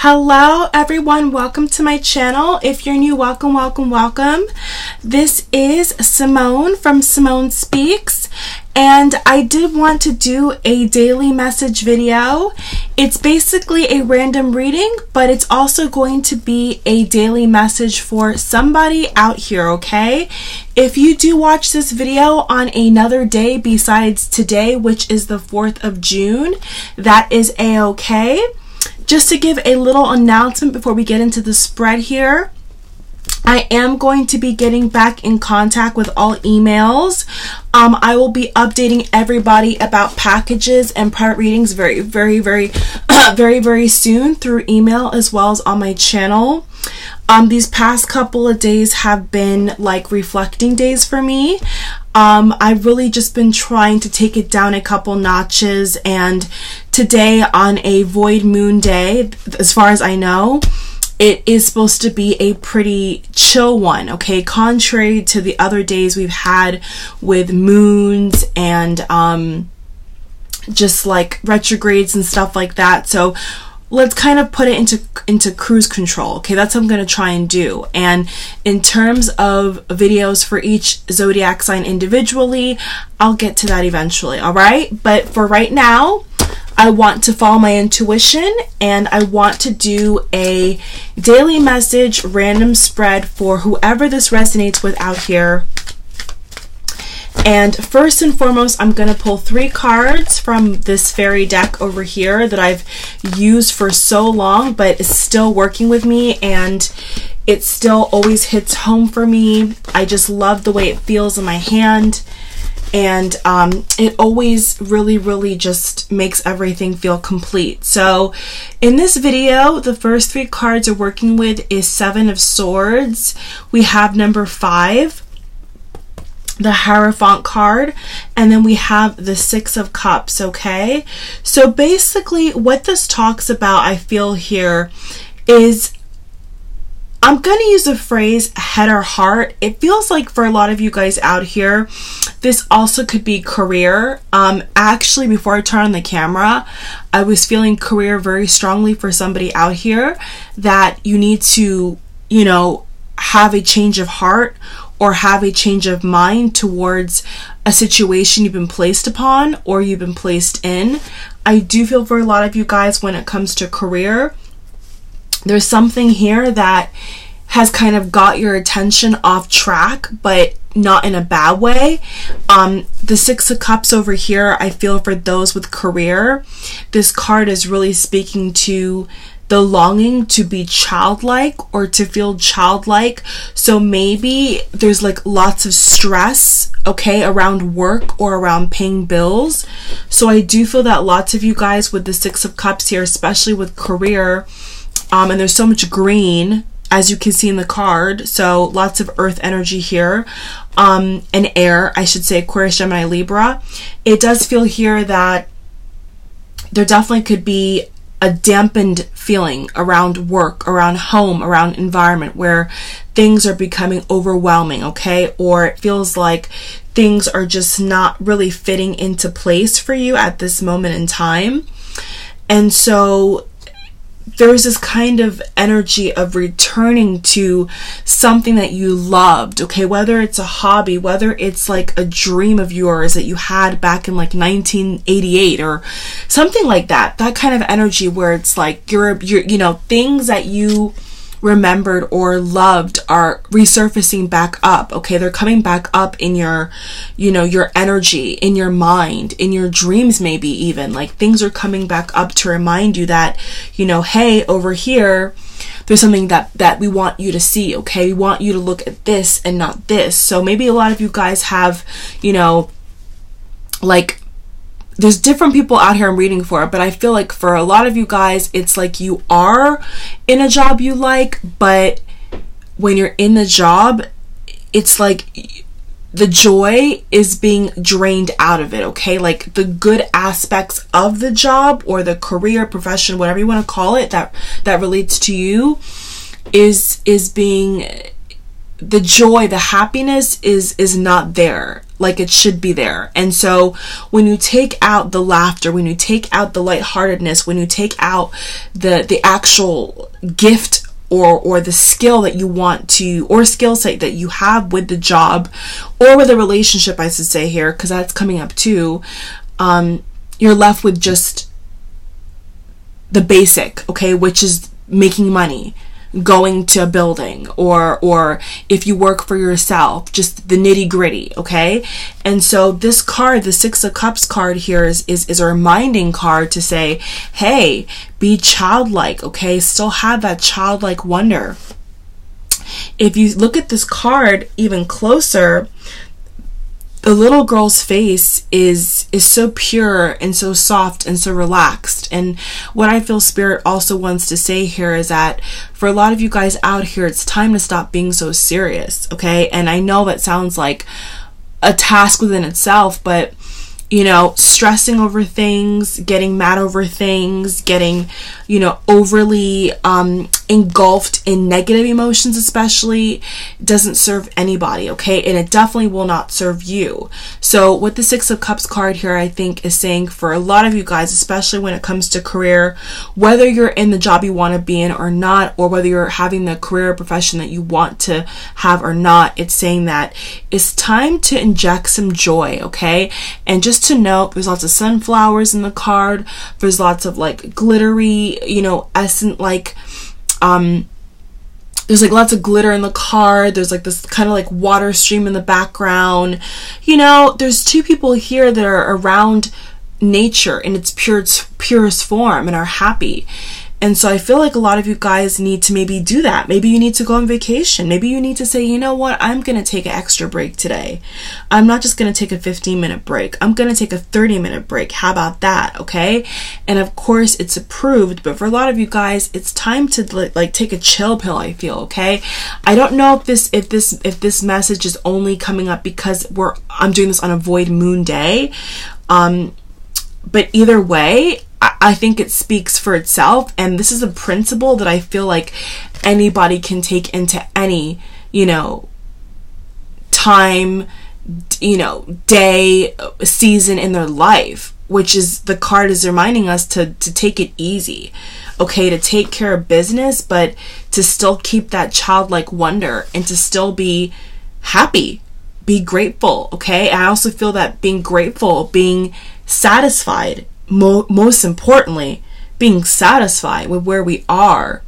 Hello everyone, welcome to my channel. If you're new, welcome. This is Simone from Simone Speaks, and I did want to do a daily message video. It's basically a random reading, but it's also going to be a daily message for somebody out here, okay? If you do watch this video on another day besides today, which is the 4th of June, that is a-okay. Just to give a little announcement before we get into the spread here, I am going to be getting back in contact with all emails. I will be updating everybody about packages and private readings very soon through email as well as on my channel. These past couple of days have been like reflecting days for me. I've really just been trying to take it down a couple notches, and today on a void moon day, as far as I know, it is supposed to be a pretty chill one, okay? Contrary to the other days we've had with moons and just like retrogrades and stuff like that. So let's kind of put it into cruise control, okay? That's what I'm going to try and do. And in terms of videos for each zodiac sign individually, I'll get to that eventually, all right? But for right now, I want to follow my intuition, and I want to do a daily message random spread for whoever this resonates with out here. And first and foremost, I'm going to pull 3 cards from this fairy deck over here that I've used for so long, but is still working with me, and it still always hits home for me. I just love the way it feels in my hand, and it always really just makes everything feel complete. So in this video, the first 3 cards we're working with is 7 of Swords. We have number 5, the Hierophant card, and then we have the 6 of Cups, okay? So basically what this talks about, I feel here, is I'm going to use the phrase head or heart. It feels like for a lot of you guys out here, this also could be career. Actually, before I turn on the camera, I was feeling career very strongly for somebody out here, that you need to, you know, have a change of heart or have a change of mind towards a situation you've been placed upon or you've been placed in. I do feel for a lot of you guys when it comes to career, there's something here that has kind of got your attention off track, but not in a bad way. The 6 of Cups over here, I feel for those with career, this card is really speaking to the longing to be childlike or to feel childlike. So maybe there's like lots of stress, okay, around work or around paying bills. So I do feel that lots of you guys with the 6 of Cups here, especially with career, and there's so much green, as you can see in the card, so lots of earth energy here, and air, I should say, Aquarius, Gemini, Libra. It does feel here that there definitely could be a dampened feeling around work, around home, around environment, where things are becoming overwhelming, okay? Or it feels like things are just not really fitting into place for you at this moment in time. And so there's this kind of energy of returning to something that you loved, okay? Whether it's a hobby, whether it's like a dream of yours that you had back in like 1988 or something like that. That kind of energy where it's like you're you know, things that you remembered or loved are resurfacing back up, okay? They're coming back up in your, you know, your energy, in your mind, in your dreams, maybe even. Like things are coming back up to remind you that, you know, hey, over here, there's something that we want you to see, okay? We want you to look at this and not this. So maybe a lot of you guys have, you know, like, there's different people out here I'm reading for, but I feel like for a lot of you guys, it's like you are in a job you like, but when you're in the job, it's like the joy is being drained out of it, okay? Like the good aspects of the job or the career, profession, whatever you want to call it, that relates to you is being, the joy, the happiness is not there. like it should be there. And so when you take out the laughter, when you take out the lightheartedness, when you take out the actual gift or the skill that you want to, or skill set that you have with the job or with a relationship, I should say here, because that's coming up too, you're left with just the basic, okay, which is making money, going to a building, or if you work for yourself, just the nitty gritty, okay? And so this card, the Six of Cups card here is a reminding card to say, hey, be childlike, okay? Still have that childlike wonder. If you look at this card even closer, the little girl's face is so pure and so soft and so relaxed. And what I feel Spirit also wants to say here is that for a lot of you guys out here, it's time to stop being so serious, okay? And I know that sounds like a task within itself, but you know, stressing over things, getting mad over things, getting, you know, overly engulfed in negative emotions especially, doesn't serve anybody, okay? And it definitely will not serve you. So what the Six of Cups card here, I think, is saying for a lot of you guys, especially when it comes to career, whether you're in the job you want to be in or not, or whether you're having the career or profession that you want to have or not, it's saying that it's time to inject some joy, okay? And just to note, there's lots of sunflowers in the card. There's lots of like glittery, you know, essence, like there's like lots of glitter in the card. There's like this kind of like water stream in the background. You know, there's two people here that are around nature in its purest form and are happy. And so I feel like a lot of you guys need to maybe do that. Maybe you need to go on vacation. Maybe you need to say, you know what, I'm going to take an extra break today. I'm not just going to take a 15-minute break. I'm going to take a 30-minute break. How about that? Okay. And of course it's approved, but for a lot of you guys, it's time to like take a chill pill, I feel. Okay. I don't know if this message is only coming up because I'm doing this on a void moon day. But either way, I think it speaks for itself, and this is a principle that I feel like anybody can take into any, you know, time, you know, day, season in their life, which is the card is reminding us to take it easy, okay, to take care of business, but to still keep that childlike wonder and to still be happy, be grateful, okay? I also feel that being grateful, being satisfied, most importantly, being satisfied with where we are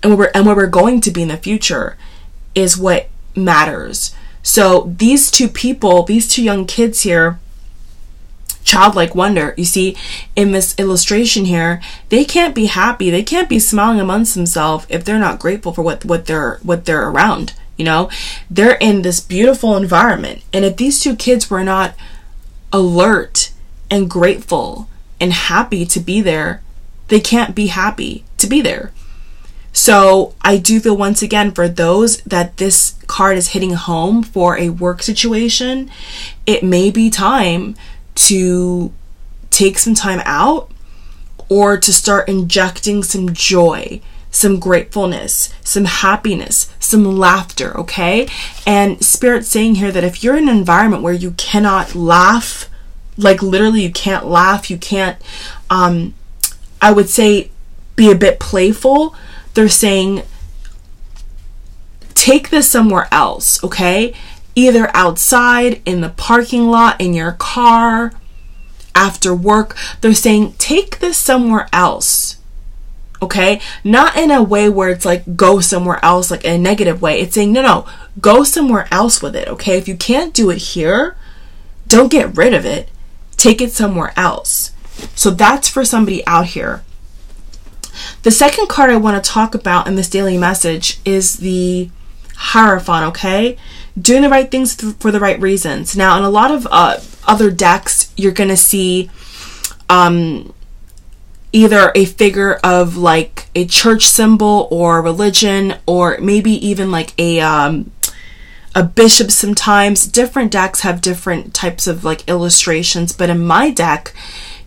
and where we're going to be in the future is what matters. So these two people, these two young kids here, childlike wonder, you see in this illustration here, they can't be happy, they can't be smiling amongst themselves if they're not grateful for what they're around. You know, they're in this beautiful environment, and if these two kids were not alert and grateful and happy to be there, they can't be happy to be there. So I do feel, once again, for those that this card is hitting home for a work situation, it may be time to take some time out or to start injecting some joy, some gratefulness, some happiness, some laughter, okay? And Spirit's saying here that if you're in an environment where you cannot laugh, like literally you can't laugh, you can't, I would say, be a bit playful, they're saying take this somewhere else, okay? Either outside, in the parking lot, in your car, after work. They're saying take this somewhere else, okay? Not in a way where it's like go somewhere else, like in a negative way. It's saying no, go somewhere else with it, okay? If you can't do it here, don't get rid of it. Take it somewhere else. So that's for somebody out here. The second card I want to talk about in this daily message is the Hierophant, okay? Doing the right things for the right reasons. Now, in a lot of other decks, you're going to see either a figure of like a church symbol or religion, or maybe even like a bishop sometimes. Different decks have different types of like illustrations, but in my deck,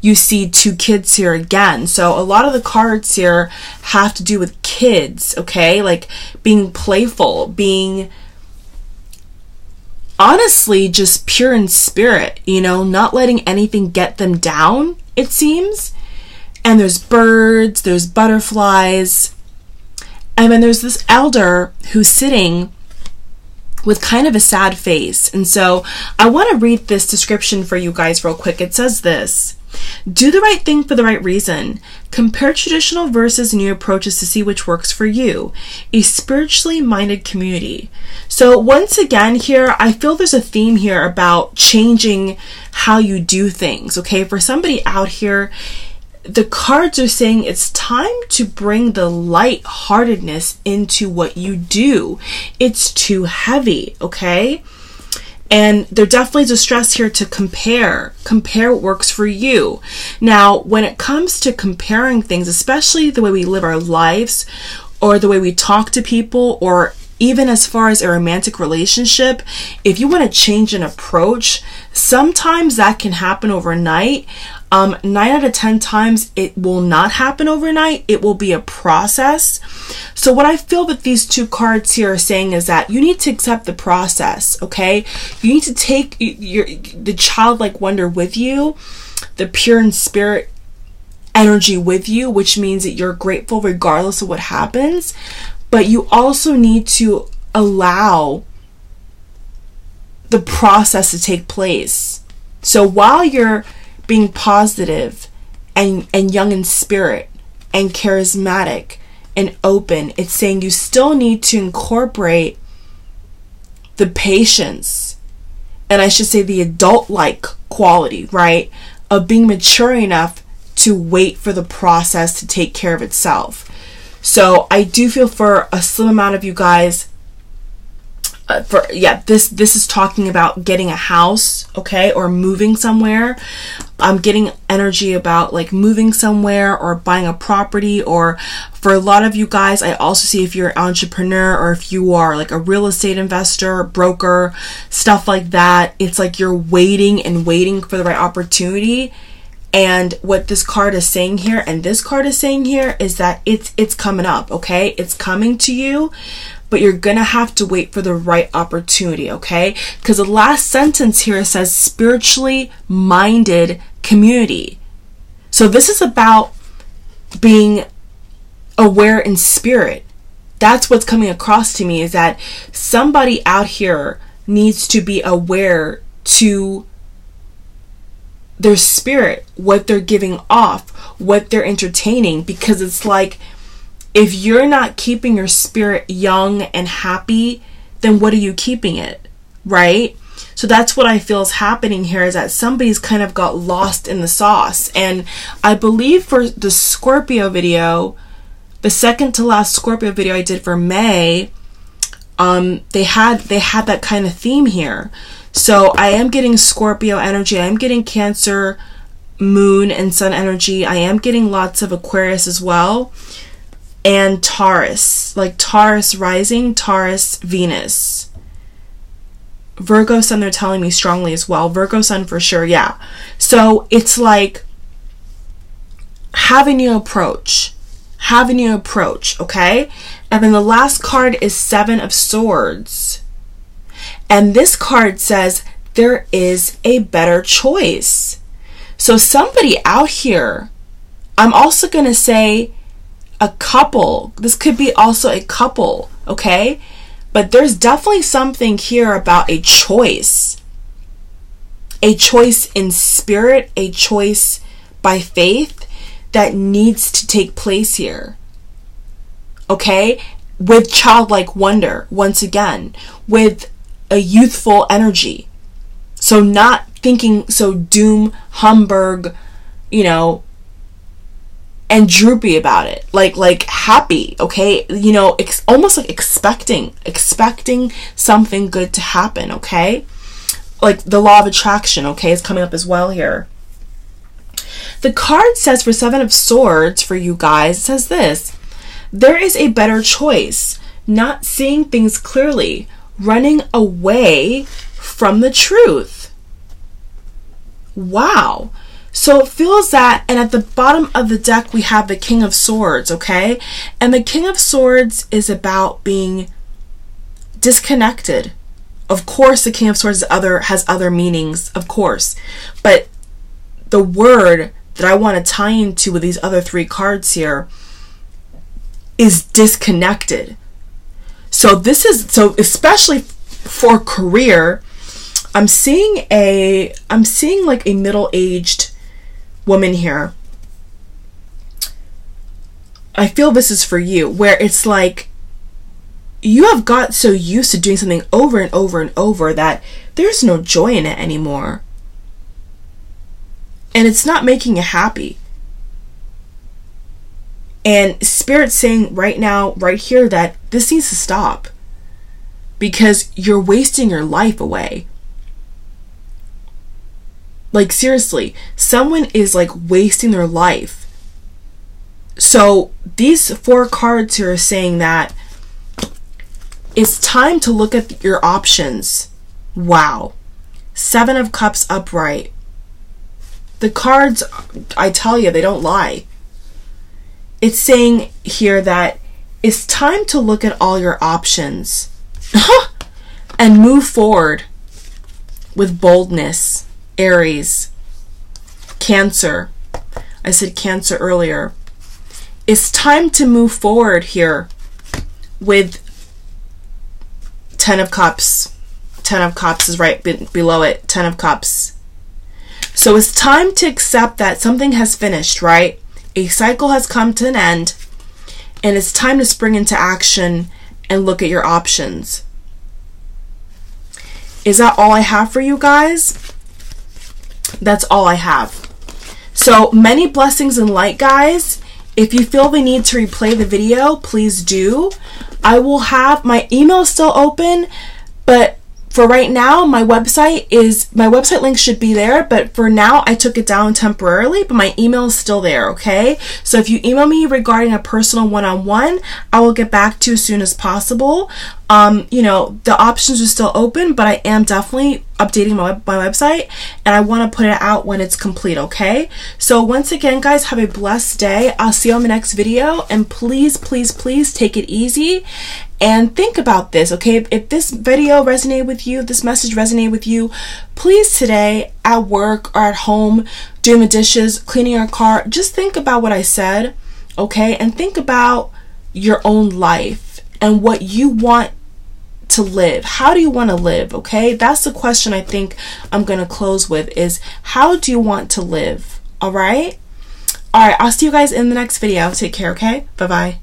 you see two kids here again. So a lot of the cards here have to do with kids, okay? Like being playful, being honestly just pure in spirit, you know, not letting anything get them down, it seems. And there's birds, there's butterflies, and then there's this elder who's sitting with kind of a sad face. And so I want to read this description for you guys real quick. It says this: do the right thing for the right reason. Compare traditional verses and new approaches to see which works for you. A spiritually minded community. So once again here, I feel there's a theme here about changing how you do things. Okay, for somebody out here, the cards are saying it's time to bring the lightheartedness into what you do. It's too heavy, okay? And there definitely is a stress here to compare. Compare what works for you. Now, when it comes to comparing things, especially the way we live our lives, or the way we talk to people, or even as far as a romantic relationship, if you want to change an approach, sometimes that can happen overnight. 9 out of 10 times it will not happen overnight. It will be a process. So what I feel that these two cards here are saying is that you need to accept the process, okay? You need to take the childlike wonder with you, the pure in spirit energy with you, which means that you're grateful regardless of what happens. But you also need to allow the process to take place. So while you're being positive and young in spirit and charismatic and open, it's saying you still need to incorporate the patience, and I should say the adult-like quality, right, of being mature enough to wait for the process to take care of itself. So I do feel for a slim amount of you guys, this is talking about getting a house, okay, or moving somewhere. I'm getting energy about like moving somewhere or buying a property, or for a lot of you guys, I also see if you're an entrepreneur or if you are like a real estate investor, broker, stuff like that. It's like you're waiting and waiting for the right opportunity. And what this card is saying here and this card is saying here is that it's coming up, okay? It's coming to you, but you're going to have to wait for the right opportunity, okay? Because the last sentence here says spiritually minded community. So this is about being aware in spirit. That's what's coming across to me, is that somebody out here needs to be aware to their spirit, what they're giving off, what they're entertaining, because it's like, if you're not keeping your spirit young and happy, then what are you keeping it, right? So that's what I feel is happening here, is that somebody's kind of got lost in the sauce. And I believe for the Scorpio video, the second to last Scorpio video I did for May, they had that kind of theme here. So I am getting Scorpio energy, I am getting Cancer, Moon, and Sun energy. I am getting lots of Aquarius as well. And Taurus, like Taurus rising, Taurus, Venus. Virgo Sun, they're telling me strongly as well. Virgo Sun for sure, yeah. So it's like, have a new approach. Have a new approach, okay? And then the last card is Seven of Swords. And this card says there is a better choice. So somebody out here, I'm also going to say a couple. This could be also a couple, okay? But there's definitely something here about a choice. A choice in spirit, a choice by faith that needs to take place here. Okay? With childlike wonder, once again, with a youthful energy. So not thinking so doom, Hamburg, you know, and droopy about it, like happy, okay, you know, almost like expecting something good to happen, okay, like the law of attraction, okay, is coming up as well here. The card says for Seven of Swords for you guys, it says this: there is a better choice, not seeing things clearly, running away from the truth. Wow. So it feels that, and at the bottom of the deck we have the King of Swords, okay? And the King of Swords is about being disconnected, Of course, the King of Swords has other meanings, of course. But the word that I want to tie into with these other 3 cards here is disconnected. So especially for career, I'm seeing like a middle-aged woman here. I feel this is for you, where it's like you have got so used to doing something over and over and over that there's no joy in it anymore. And it's not making you happy. And Spirit's saying right now, right here, that this needs to stop. Because you're wasting your life away. Like, seriously, someone is like wasting their life. So these 4 cards here are saying that it's time to look at your options. Wow. 7 of Cups upright. The cards, I tell you, they don't lie. It's saying here that it's time to look at all your options and move forward with boldness. Aries, Cancer. I said Cancer earlier. It's time to move forward here with 10 of Cups. 10 of Cups is right below it. 10 of Cups. So it's time to accept that something has finished, right? A cycle has come to an end, and it's time to spring into action and look at your options. Is that all I have for you guys? That's all I have. So many blessings and light, guys. If you feel the need to replay the video, please do. I will have my email still open, but for right now, my website link should be there, but for now I took it down temporarily, but my email is still there, okay? So if you email me regarding a personal one-on-one, I will get back to you as soon as possible. You know, the options are still open, but I am definitely updating my website, and I want to put it out when it's complete, okay? So once again, guys, have a blessed day. I'll see you on the next video, and please, please, please take it easy and think about this, okay? If this video resonated with you, this message resonated with you, please today at work or at home, doing the dishes, cleaning your car, just think about what I said, okay? And think about your own life and what you want to live. How do you want to live, okay? That's the question I think I'm going to close with, is how do you want to live, all right? All right, I'll see you guys in the next video. Take care, okay? Bye-bye.